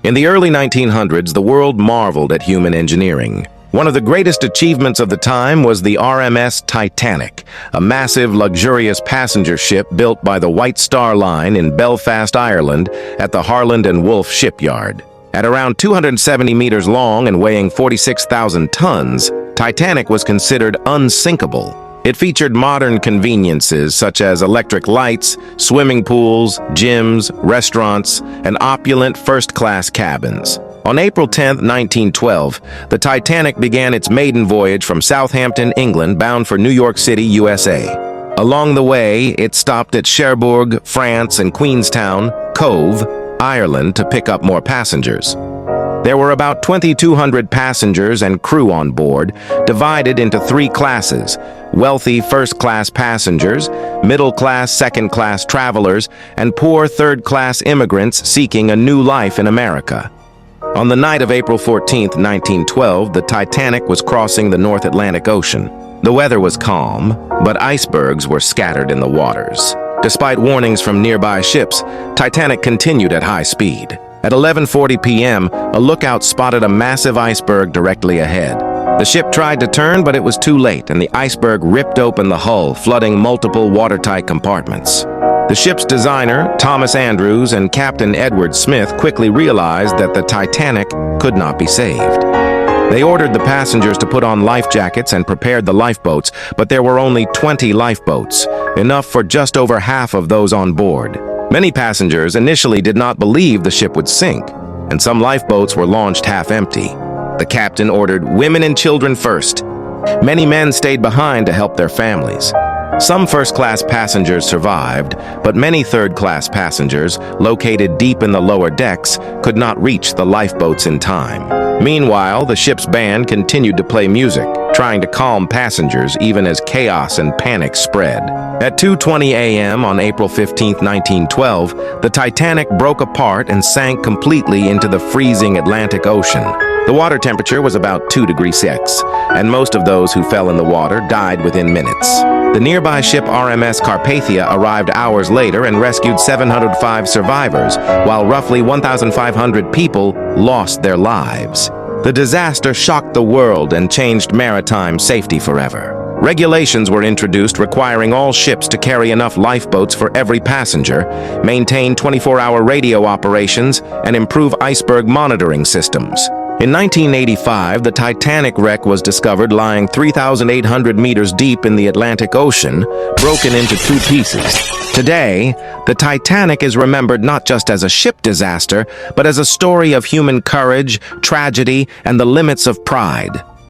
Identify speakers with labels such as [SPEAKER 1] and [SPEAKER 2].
[SPEAKER 1] In the early 1900s, the world marveled at human engineering. One of the greatest achievements of the time was the RMS Titanic, a massive, luxurious passenger ship built by the White Star Line in Belfast, Ireland, at the Harland and Wolff shipyard. At around 270 meters long and weighing 46,000 tons, Titanic was considered unsinkable. It featured modern conveniences such as electric lights, swimming pools, gyms, restaurants, and opulent first-class cabins. On April 10, 1912, the Titanic began its maiden voyage from Southampton, England, bound for New York City, USA. Along the way, it stopped at Cherbourg, France, and Queenstown, Cove, Ireland, to pick up more passengers. There were about 2,200 passengers and crew on board, divided into three classes: wealthy first-class passengers, middle-class second-class travelers, and poor third-class immigrants seeking a new life in America. On the night of April 14, 1912, the Titanic was crossing the North Atlantic Ocean. The weather was calm, but icebergs were scattered in the waters. Despite warnings from nearby ships, Titanic continued at high speed. At 11:40 p.m., a lookout spotted a massive iceberg directly ahead. The ship tried to turn, but it was too late, and the iceberg ripped open the hull, flooding multiple watertight compartments. The ship's designer, Thomas Andrews, and Captain Edward Smith quickly realized that the Titanic could not be saved. They ordered the passengers to put on life jackets and prepared the lifeboats, but there were only 20 lifeboats, enough for just over half of those on board. Many passengers initially did not believe the ship would sink, and some lifeboats were launched half-empty. The captain ordered women and children first. Many men stayed behind to help their families. Some first-class passengers survived, but many third-class passengers, located deep in the lower decks, could not reach the lifeboats in time. Meanwhile, the ship's band continued to play music, trying to calm passengers even as chaos and panic spread. At 2:20 a.m. on April 15, 1912, the Titanic broke apart and sank completely into the freezing Atlantic Ocean. The water temperature was about 2 degrees Celsius, and most of those who fell in the water died within minutes. The nearby ship RMS Carpathia arrived hours later and rescued 705 survivors, while roughly 1,500 people lost their lives. The disaster shocked the world and changed maritime safety forever. Regulations were introduced requiring all ships to carry enough lifeboats for every passenger, maintain 24-hour radio operations, and improve iceberg monitoring systems. In 1985, the Titanic wreck was discovered lying 3,800 meters deep in the Atlantic Ocean, broken into two pieces. Today, the Titanic is remembered not just as a ship disaster, but as a story of human courage, tragedy, and the limits of pride.